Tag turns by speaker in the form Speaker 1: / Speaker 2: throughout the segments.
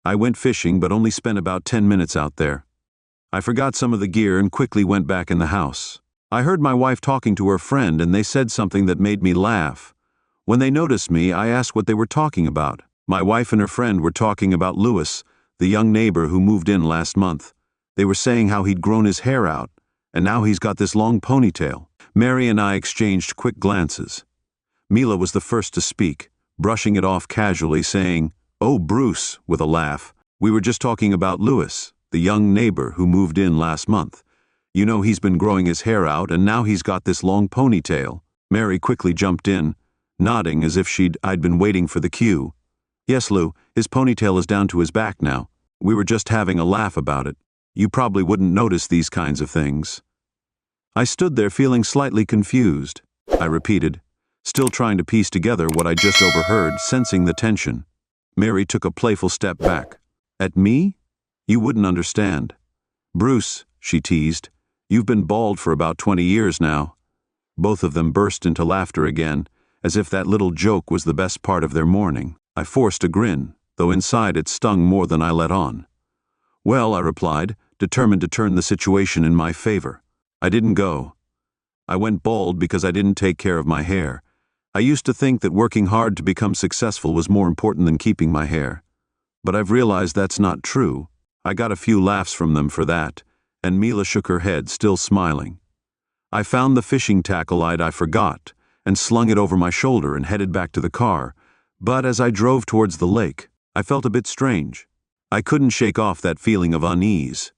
Speaker 1: I went fishing but only spent about 10 minutes out there. I forgot some of the gear and quickly went back in the house. I heard my wife talking to her friend and they said something that made me laugh. When they noticed me, I asked what they were talking about. My wife and her friend were talking about Louis, the young neighbor who moved in last month. They were saying how he'd grown his hair out, and now he's got this long ponytail. Mary and I exchanged quick glances. Mila was the first to speak, brushing it off casually, saying, "Oh, Bruce," with a laugh. "We were just talking about Louis, the young neighbor who moved in last month. You know, he's been growing his hair out, and now he's got this long ponytail." Mary quickly jumped in, nodding as if I'd been waiting for the cue. "Yes, Lou, his ponytail is down to his back now. We were just having a laugh about it. You probably wouldn't notice these kinds of things." I stood there feeling slightly confused. I repeated, still trying to piece together what I just overheard, sensing the tension. Mary took a playful step back. "At me? You wouldn't understand. Bruce," she teased, "you've been bald for about 20 years now." Both of them burst into laughter again, as if that little joke was the best part of their morning. I forced a grin, though inside it stung more than I let on. "Well," I replied, determined to turn the situation in my favor. "I didn't go. I went bald because I didn't take care of my hair. I used to think that working hard to become successful was more important than keeping my hair. But I've realized that's not true." I got a few laughs from them for that, and Mila shook her head, still smiling. I found the fishing tackle I forgot, and slung it over my shoulder and headed back to the car. But as I drove towards the lake, I felt a bit strange. I couldn't shake off that feeling of unease.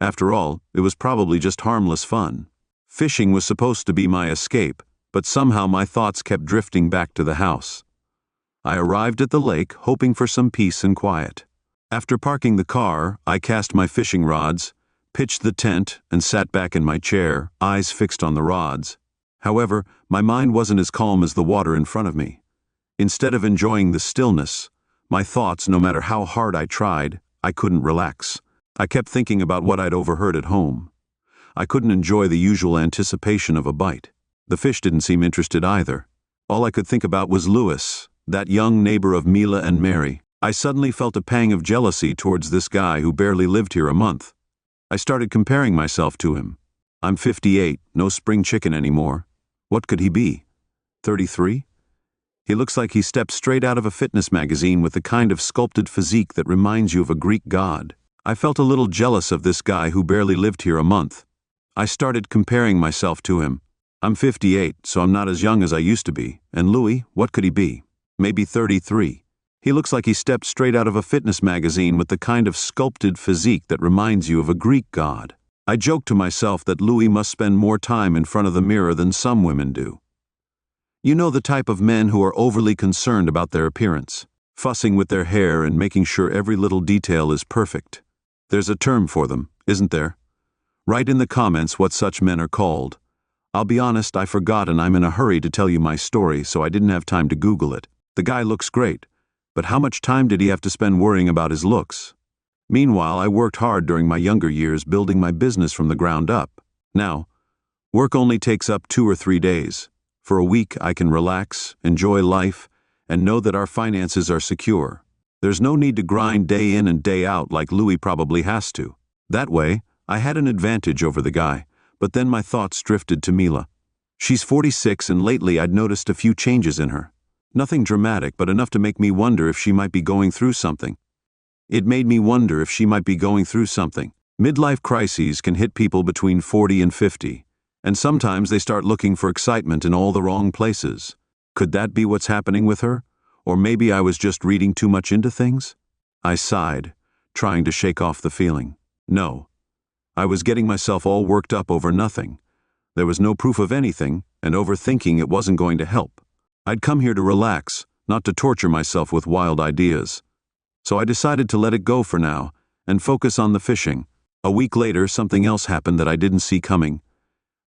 Speaker 1: After all, it was probably just harmless fun. Fishing was supposed to be my escape, but somehow my thoughts kept drifting back to the house. I arrived at the lake, hoping for some peace and quiet. After parking the car, I cast my fishing rods, pitched the tent, and sat back in my chair, eyes fixed on the rods. However, my mind wasn't as calm as the water in front of me. Instead of enjoying the stillness, my thoughts, no matter how hard I tried, I couldn't relax. I kept thinking about what I'd overheard at home. I couldn't enjoy the usual anticipation of a bite. The fish didn't seem interested either. All I could think about was Louis, that young neighbor of Mila and Mary. I suddenly felt a pang of jealousy towards this guy who barely lived here a month. I started comparing myself to him. I'm 58, no spring chicken anymore. What could he be? 33? He looks like he stepped straight out of a fitness magazine with the kind of sculpted physique that reminds you of a Greek god. I felt a little jealous of this guy who barely lived here a month. I started comparing myself to him. I'm 58, so I'm not as young as I used to be. And Louis, what could he be? Maybe 33. He looks like he stepped straight out of a fitness magazine with the kind of sculpted physique that reminds you of a Greek god. I joked to myself that Louis must spend more time in front of the mirror than some women do. You know, the type of men who are overly concerned about their appearance, fussing with their hair and making sure every little detail is perfect. There's a term for them, isn't there? Write in the comments what such men are called. I'll be honest, I forgot and I'm in a hurry to tell you my story, so I didn't have time to Google it. The guy looks great. But how much time did he have to spend worrying about his looks? Meanwhile, I worked hard during my younger years building my business from the ground up. Now, work only takes up 2 or 3 days. For a week, I can relax, enjoy life, and know that our finances are secure. There's no need to grind day in and day out like Louis probably has to. That way, I had an advantage over the guy, but then my thoughts drifted to Mila. She's 46 and lately I'd noticed a few changes in her. Nothing dramatic, but enough to make me wonder if she might be going through something. It made me wonder if she might be going through something. Midlife crises can hit people between 40 and 50, and sometimes they start looking for excitement in all the wrong places. Could that be what's happening with her? Or maybe I was just reading too much into things? I sighed, trying to shake off the feeling. No. I was getting myself all worked up over nothing. There was no proof of anything, and overthinking it wasn't going to help. I'd come here to relax, not to torture myself with wild ideas. So I decided to let it go for now, and focus on the fishing. A week later, something else happened that I didn't see coming.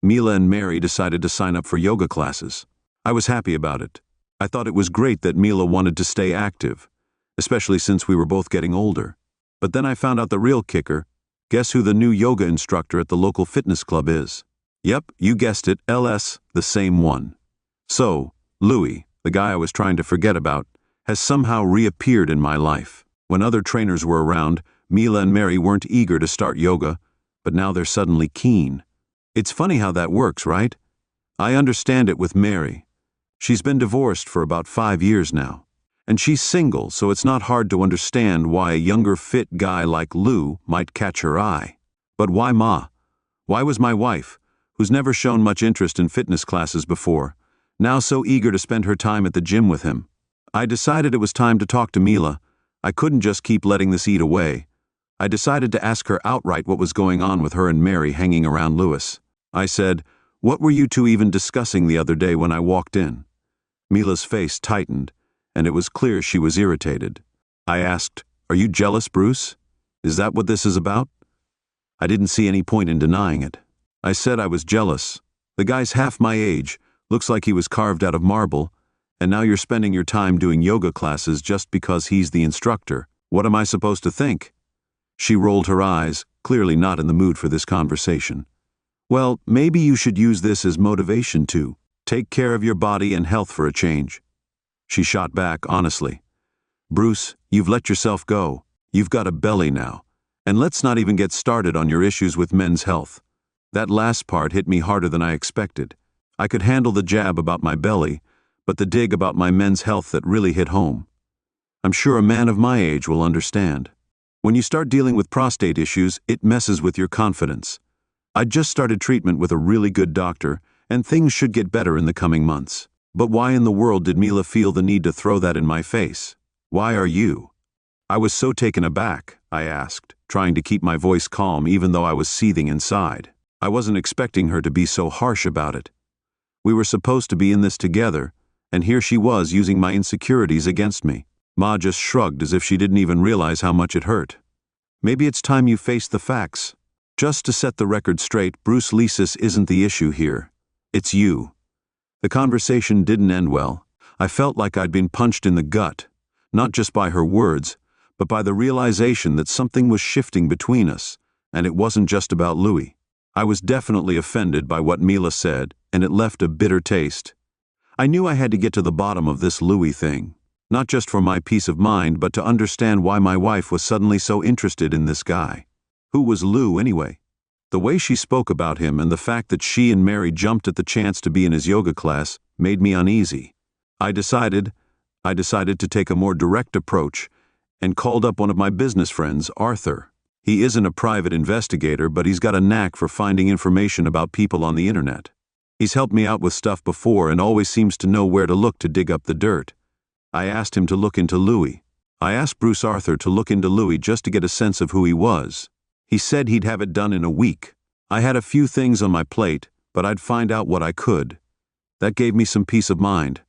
Speaker 1: Mila and Mary decided to sign up for yoga classes. I was happy about it. I thought it was great that Mila wanted to stay active, especially since we were both getting older. But then I found out the real kicker. Guess who the new yoga instructor at the local fitness club is? Yep, you guessed it, LS, the same one. So, Louis, the guy I was trying to forget about, has somehow reappeared in my life. When other trainers were around, Mila and Mary weren't eager to start yoga, but now they're suddenly keen. It's funny how that works, right? I understand it with Mary. She's been divorced for about 5 years now. And she's single, so it's not hard to understand why a younger fit guy like Lou might catch her eye. But why Ma? Why was my wife, who's never shown much interest in fitness classes before, now so eager to spend her time at the gym with him? I decided it was time to talk to Mila. I couldn't just keep letting this eat away. I decided to ask her outright what was going on with her and Mary hanging around Louis. I said, "What were you two even discussing the other day when I walked in?" Mila's face tightened, and it was clear she was irritated. I asked, "Are you jealous, Bruce? Is that what this is about?" I didn't see any point in denying it. I said I was jealous. The guy's half my age, looks like he was carved out of marble, and now you're spending your time doing yoga classes just because he's the instructor. What am I supposed to think? She rolled her eyes, clearly not in the mood for this conversation. Well, maybe you should use this as motivation to take care of your body and health for a change. She shot back, honestly. Bruce, you've let yourself go. You've got a belly now. And let's not even get started on your issues with men's health. That last part hit me harder than I expected. I could handle the jab about my belly, but the dig about my men's health that really hit home. I'm sure a man of my age will understand. When you start dealing with prostate issues, it messes with your confidence. I'd just started treatment with a really good doctor, and things should get better in the coming months. But why in the world did Mila feel the need to throw that in my face? Why are you? I was so taken aback, I asked, trying to keep my voice calm even though I was seething inside. I wasn't expecting her to be so harsh about it. We were supposed to be in this together, and here she was using my insecurities against me. Ma just shrugged as if she didn't even realize how much it hurt. Maybe it's time you faced the facts. Just to set the record straight, Bruce Leasis isn't the issue here. It's you. The conversation didn't end well. I felt like I'd been punched in the gut, not just by her words, but by the realization that something was shifting between us, and it wasn't just about Louis. I was definitely offended by what Mila said, and it left a bitter taste. I knew I had to get to the bottom of this Louis thing, not just for my peace of mind, but to understand why my wife was suddenly so interested in this guy. Who was Lou, anyway? The way she spoke about him and the fact that she and Mary jumped at the chance to be in his yoga class made me uneasy. I decided to take a more direct approach and called up one of my business friends, Arthur. He isn't a private investigator, but he's got a knack for finding information about people on the internet. He's helped me out with stuff before and always seems to know where to look to dig up the dirt. I asked him to look into Louis. I asked Bruce Arthur to look into Louis just to get a sense of who he was. He said he'd have it done in a week. I had a few things on my plate, but I'd find out what I could. That gave me some peace of mind.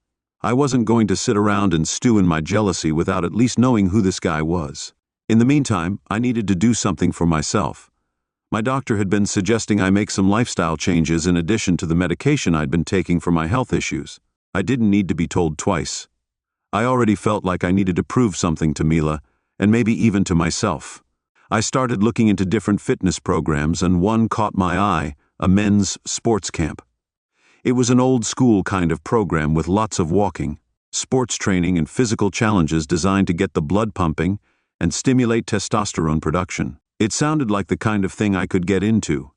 Speaker 1: I wasn't going to sit around and stew in my jealousy without at least knowing who this guy was. In the meantime, I needed to do something for myself. My doctor had been suggesting I make some lifestyle changes in addition to the medication I'd been taking for my health issues. I didn't need to be told twice. I already felt like I needed to prove something to Mila, and maybe even to myself. I started looking into different fitness programs, and one caught my eye, a men's sports camp. It was an old-school kind of program with lots of walking, sports training, and physical challenges designed to get the blood pumping and stimulate testosterone production. It sounded like the kind of thing I could get into.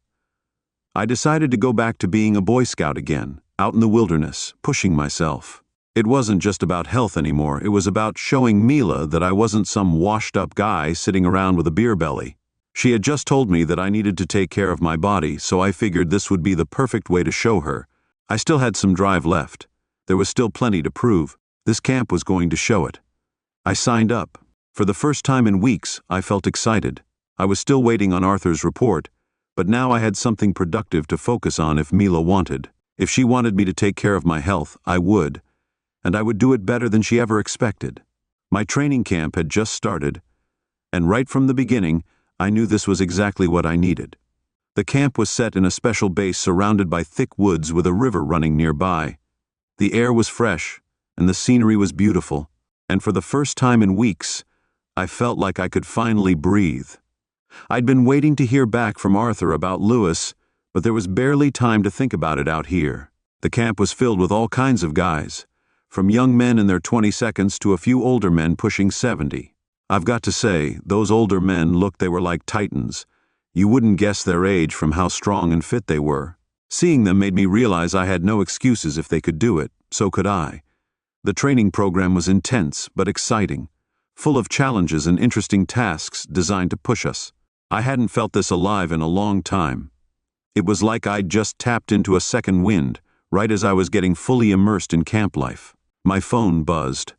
Speaker 1: I decided to go back to being a Boy Scout again, out in the wilderness, pushing myself. It wasn't just about health anymore, it was about showing Mila that I wasn't some washed-up guy sitting around with a beer belly. She had just told me that I needed to take care of my body, so I figured this would be the perfect way to show her. I still had some drive left. There was still plenty to prove. This camp was going to show it. I signed up. For the first time in weeks, I felt excited. I was still waiting on Arthur's report, but now I had something productive to focus on if Mila wanted. If she wanted me to take care of my health, I would. And I would do it better than she ever expected. My training camp had just started, and right from the beginning, I knew this was exactly what I needed. The camp was set in a special base surrounded by thick woods with a river running nearby. The air was fresh, and the scenery was beautiful, and for the first time in weeks, I felt like I could finally breathe. I'd been waiting to hear back from Arthur about Louis, but there was barely time to think about it out here. The camp was filled with all kinds of guys, from young men in their 22nds to a few older men pushing 70. I've got to say, those older men looked they were like titans. You wouldn't guess their age from how strong and fit they were. Seeing them made me realize I had no excuses. If they could do it, so could I. The training program was intense but exciting, full of challenges and interesting tasks designed to push us. I hadn't felt this alive in a long time. It was like I'd just tapped into a second wind, right as I was getting fully immersed in camp life. My phone buzzed.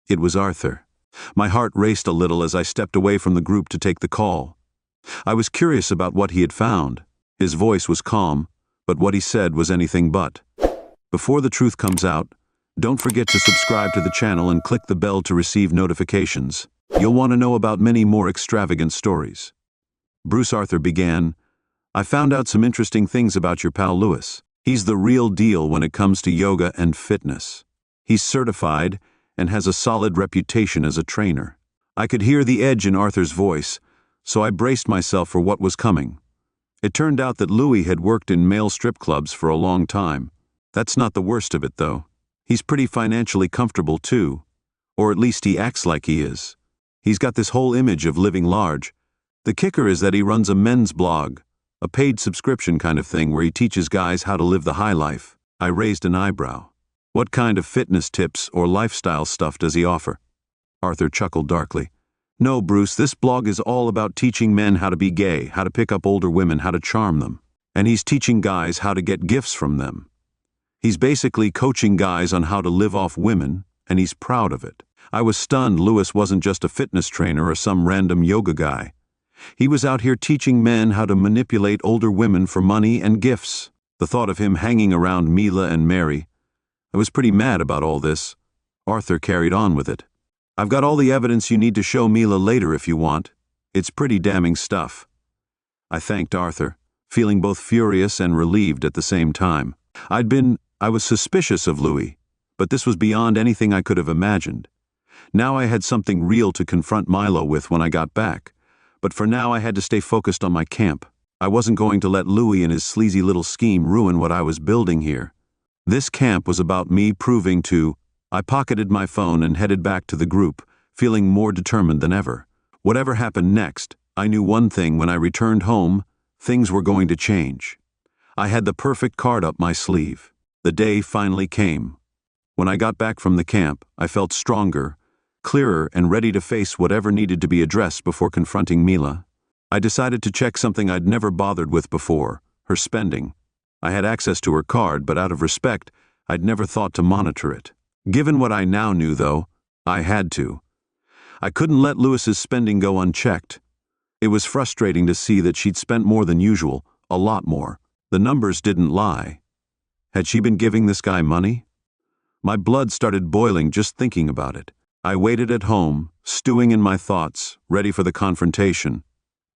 Speaker 1: It was Arthur. My heart raced a little as I stepped away from the group to take the call. I was curious about what he had found. His voice was calm, but what he said was anything but. Before the truth comes out, don't forget to subscribe to the channel and click the bell to receive notifications. You'll want to know about many more extravagant stories. Bruce Arthur began, I found out some interesting things about your pal Lewis. He's the real deal when it comes to yoga and fitness. He's certified and has a solid reputation as a trainer. I could hear the edge in Arthur's voice, so I braced myself for what was coming. It turned out that Louis had worked in male strip clubs for a long time. That's not the worst of it, though. He's pretty financially comfortable, too. Or at least he acts like he is. He's got this whole image of living large. The kicker is that he runs a men's blog, a paid subscription kind of thing where he teaches guys how to live the high life. I raised an eyebrow. What kind of fitness tips or lifestyle stuff does he offer? Arthur chuckled darkly. No, Bruce, this blog is all about teaching men how to be gay, how to pick up older women, how to charm them. And he's teaching guys how to get gifts from them. He's basically coaching guys on how to live off women, and he's proud of it. I was stunned Lewis wasn't just a fitness trainer or some random yoga guy. He was out here teaching men how to manipulate older women for money and gifts. The thought of him hanging around Mila and Mary, I was pretty mad about all this. Arthur carried on with it. I've got all the evidence you need to show Mila later if you want. It's pretty damning stuff. I thanked Arthur, feeling both furious and relieved at the same time. I was suspicious of Louis, but this was beyond anything I could have imagined. Now I had something real to confront Milo with when I got back, but for now I had to stay focused on my camp. I wasn't going to let Louis and his sleazy little scheme ruin what I was building here. This camp was about me proving to... I pocketed my phone and headed back to the group, feeling more determined than ever. Whatever happened next, I knew one thing: when I returned home, things were going to change. I had the perfect card up my sleeve. The day finally came. When I got back from the camp, I felt stronger, clearer, and ready to face whatever needed to be addressed before confronting Mila. I decided to check something I'd never bothered with before: her spending. I had access to her card, but out of respect, I'd never thought to monitor it. Given what I now knew, though, I had to. I couldn't let Lewis's spending go unchecked. It was frustrating to see that she'd spent more than usual, a lot more. The numbers didn't lie. Had she been giving this guy money? My blood started boiling just thinking about it. I waited at home, stewing in my thoughts, ready for the confrontation.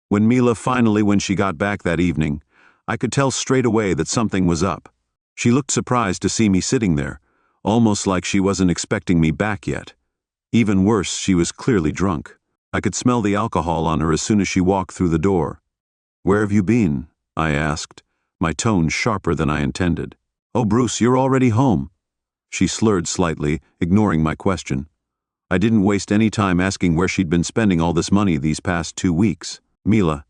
Speaker 1: When she got back that evening, I could tell straight away that something was up. She looked surprised to see me sitting there, almost like she wasn't expecting me back yet. Even worse, she was clearly drunk. I could smell the alcohol on her as soon as she walked through the door. "Where have you been?" I asked, my tone sharper than I intended. "Oh, Bruce, you're already home." She slurred slightly, ignoring my question. I didn't waste any time asking where she'd been spending all this money these past 2 weeks. "Mila,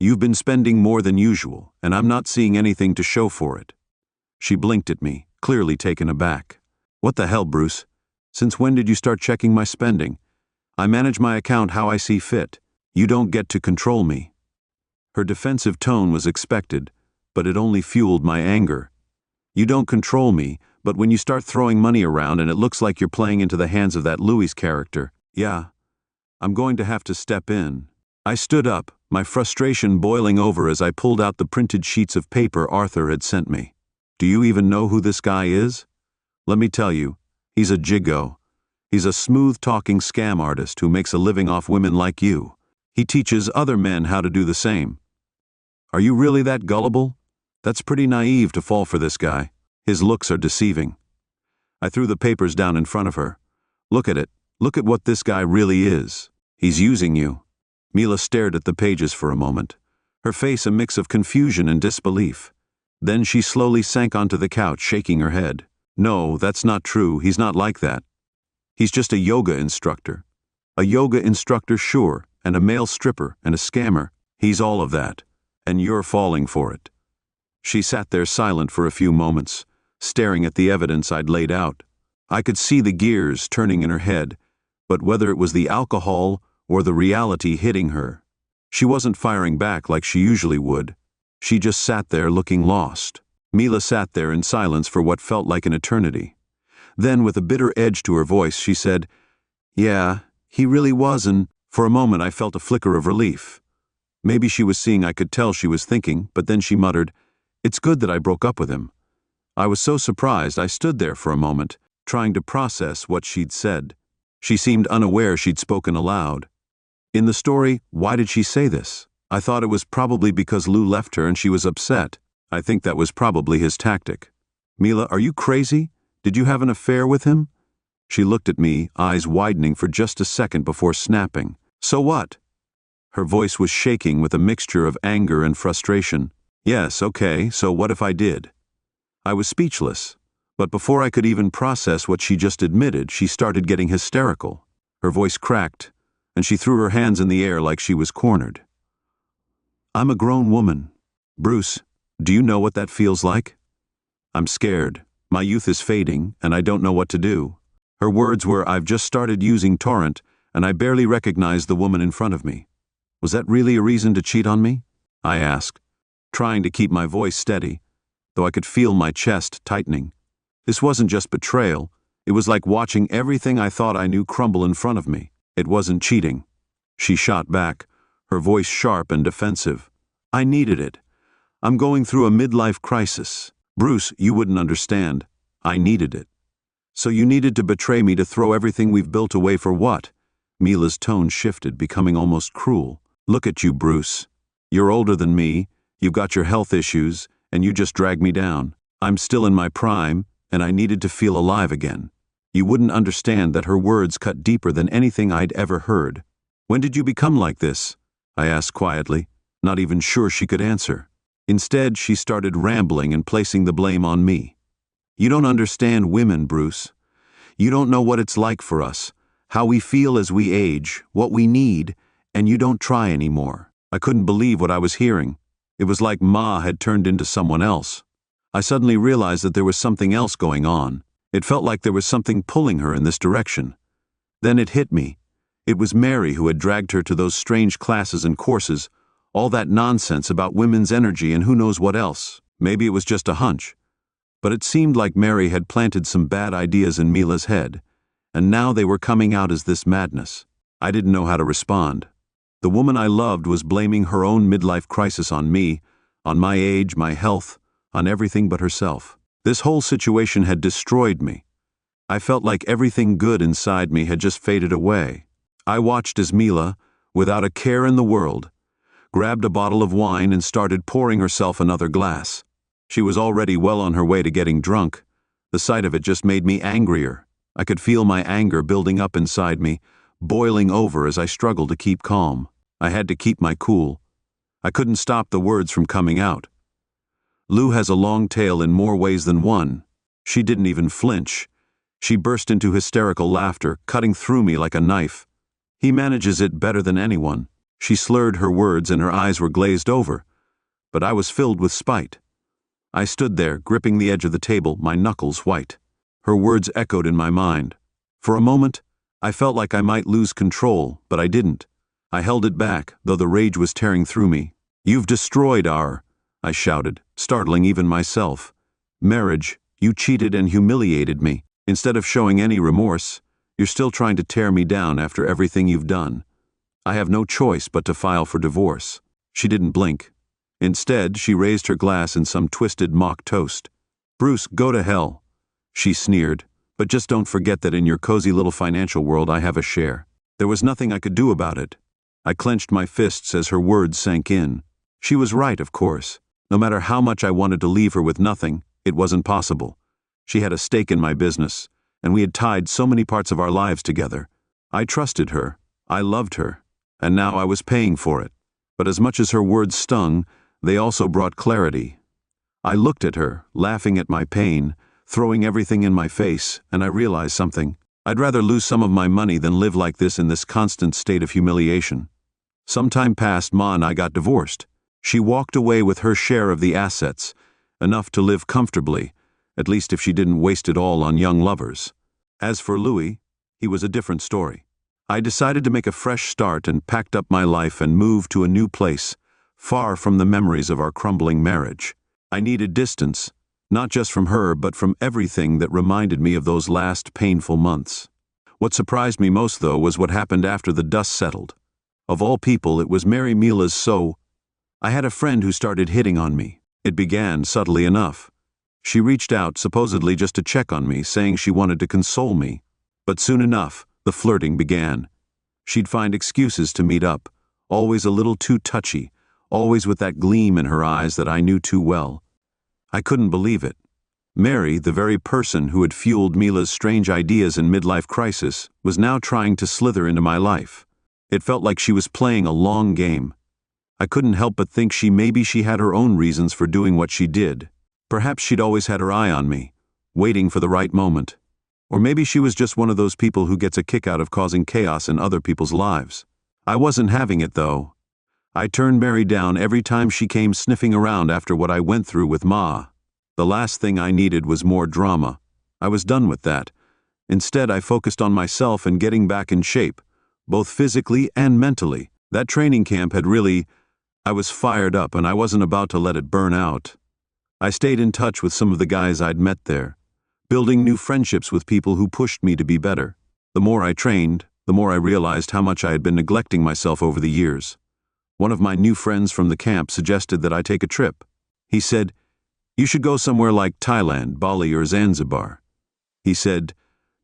Speaker 1: you've been spending more than usual, and I'm not seeing anything to show for it." She blinked at me, clearly taken aback. "What the hell, Bruce? Since when did you start checking my spending? I manage my account how I see fit. You don't get to control me." Her defensive tone was expected, but it only fueled my anger. You don't control me, but when you start throwing money around and it looks like you're playing into the hands of that Louis character, yeah, I'm going to have to step in. I stood up, my frustration boiling over as I pulled out the printed sheets of paper Arthur had sent me. "Do you even know who this guy is? Let me tell you, he's a jiggo. He's a smooth-talking scam artist who makes a living off women like you. He teaches other men how to do the same. Are you really that gullible? That's pretty naive to fall for this guy. His looks are deceiving." I threw the papers down in front of her. "Look at it. Look at what this guy really is. He's using you." Mila stared at the pages for a moment, her face a mix of confusion and disbelief. Then she slowly sank onto the couch, shaking her head. "No, that's not true. He's not like that. He's just a yoga instructor. A yoga instructor, sure, and a male stripper and a scammer. He's all of that. And you're falling for it. She sat there silent for a few moments, staring at the evidence I'd laid out. I could see the gears turning in her head, but whether it was the alcohol or the reality hitting her, she wasn't firing back like she usually would. She just sat there looking lost. Mila sat there in silence for what felt like an eternity. Then, with a bitter edge to her voice, she said, "Yeah, he really was," and for a moment I felt a flicker of relief. Maybe she was seeing I could tell she was thinking, but then she muttered, "It's good that I broke up with him." I was so surprised I stood there for a moment, trying to process what she'd said. She seemed unaware she'd spoken aloud. In the story, why did she say this? I thought it was probably because Lou left her and she was upset. I think that was probably his tactic. "Mila, are you crazy? Did you have an affair with him?" She looked at me, eyes widening for just a second before snapping. "So what?" Her voice was shaking with a mixture of anger and frustration. "Yes, okay, so what if I did?" I was speechless, but before I could even process what she just admitted, she started getting hysterical. Her voice cracked, and she threw her hands in the air like she was cornered. "I'm a grown woman. Bruce, do you know what that feels like? I'm scared. My youth is fading, and I don't know what to do." Her words were, "I've just started using Torrent, and I barely recognize the woman in front of me." "Was that really a reason to cheat on me?" I asked, trying to keep my voice steady, though I could feel my chest tightening. This wasn't just betrayal. It was like watching everything I thought I knew crumble in front of me. It wasn't cheating. She shot back, her voice sharp and defensive. "I needed it. I'm going through a midlife crisis. Bruce, you wouldn't understand. I needed it." "So you needed to betray me to throw everything we've built away for what?" Mila's tone shifted, becoming almost cruel. "Look at you, Bruce. You're older than me, you've got your health issues, and you just dragged me down. I'm still in my prime, and I needed to feel alive again." You wouldn't understand that her words cut deeper than anything I'd ever heard. "When did you become like this?" I asked quietly, not even sure she could answer. Instead, she started rambling and placing the blame on me. "You don't understand women, Bruce. You don't know what it's like for us, how we feel as we age, what we need, and you don't try anymore." I couldn't believe what I was hearing. It was like Ma had turned into someone else. I suddenly realized that there was something else going on. It felt like there was something pulling her in this direction. Then it hit me. It was Mary who had dragged her to those strange classes and courses, all that nonsense about women's energy and who knows what else. Maybe it was just a hunch. But it seemed like Mary had planted some bad ideas in Mila's head, and now they were coming out as this madness. I didn't know how to respond. The woman I loved was blaming her own midlife crisis on me, on my age, my health, on everything but herself. This whole situation had destroyed me. I felt like everything good inside me had just faded away. I watched as Mila, without a care in the world, grabbed a bottle of wine and started pouring herself another glass. She was already well on her way to getting drunk. The sight of it just made me angrier. I could feel my anger building up inside me, boiling over as I struggled to keep calm. I had to keep my cool. I couldn't stop the words from coming out. "Lou has a long tail in more ways than one." She didn't even flinch. She burst into hysterical laughter, cutting through me like a knife. "He manages it better than anyone." She slurred her words and her eyes were glazed over, but I was filled with spite. I stood there, gripping the edge of the table, my knuckles white. Her words echoed in my mind. For a moment, I felt like I might lose control, but I didn't. I held it back, though the rage was tearing through me. "You've destroyed our," I shouted, startling even myself, "marriage. You cheated and humiliated me. Instead of showing any remorse, you're still trying to tear me down after everything you've done. I have no choice but to file for divorce." She didn't blink. Instead, she raised her glass in some twisted mock toast. "Bruce, go to hell," she sneered, "but just don't forget that in your cozy little financial world I have a share." There was nothing I could do about it. I clenched my fists as her words sank in. She was right, of course. No matter how much I wanted to leave her with nothing, it wasn't possible. She had a stake in my business, and we had tied so many parts of our lives together. I trusted her. I loved her. And now I was paying for it. But as much as her words stung, they also brought clarity. I looked at her, laughing at my pain, throwing everything in my face, and I realized something. I'd rather lose some of my money than live like this in this constant state of humiliation. Some time passed, Ma and I got divorced. She walked away with her share of the assets, enough to live comfortably, at least if she didn't waste it all on young lovers. As for Louis, he was a different story. I decided to make a fresh start and packed up my life and moved to a new place, far from the memories of our crumbling marriage. I needed distance, not just from her but from everything that reminded me of those last painful months. What surprised me most, though, was what happened after the dust settled. Of all people, it was Mary Mila's I had a friend who started hitting on me. It began subtly enough. She reached out, supposedly just to check on me, saying she wanted to console me. But soon enough, the flirting began. She'd find excuses to meet up, always a little too touchy, always with that gleam in her eyes that I knew too well. I couldn't believe it. Mary, the very person who had fueled Mila's strange ideas in midlife crisis, was now trying to slither into my life. It felt like she was playing a long game. I couldn't help but think maybe she had her own reasons for doing what she did. Perhaps she'd always had her eye on me, waiting for the right moment. Or maybe she was just one of those people who gets a kick out of causing chaos in other people's lives. I wasn't having it, though. I turned Mary down every time she came sniffing around after what I went through with Ma. The last thing I needed was more drama. I was done with that. Instead, I focused on myself and getting back in shape, both physically and mentally. That training camp had I was fired up and I wasn't about to let it burn out. I stayed in touch with some of the guys I'd met there, building new friendships with people who pushed me to be better. The more I trained, the more I realized how much I had been neglecting myself over the years. One of my new friends from the camp suggested that I take a trip. He said, "You should go somewhere like Thailand, Bali, or Zanzibar." He said,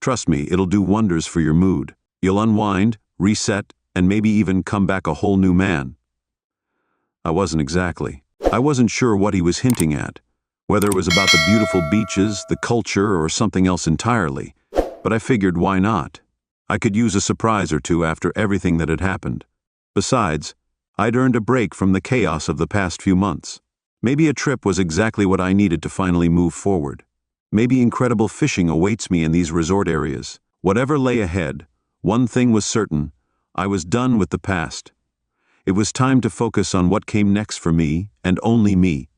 Speaker 1: "Trust me, it'll do wonders for your mood. You'll unwind, reset, and maybe even come back a whole new man." I wasn't sure what he was hinting at, whether it was about the beautiful beaches, the culture, or something else entirely, but I figured, why not? I could use a surprise or two after everything that had happened. Besides, I'd earned a break from the chaos of the past few months. Maybe a trip was exactly what I needed to finally move forward. Maybe incredible fishing awaits me in these resort areas. Whatever lay ahead, one thing was certain: I was done with the past. It was time to focus on what came next for me, and only me.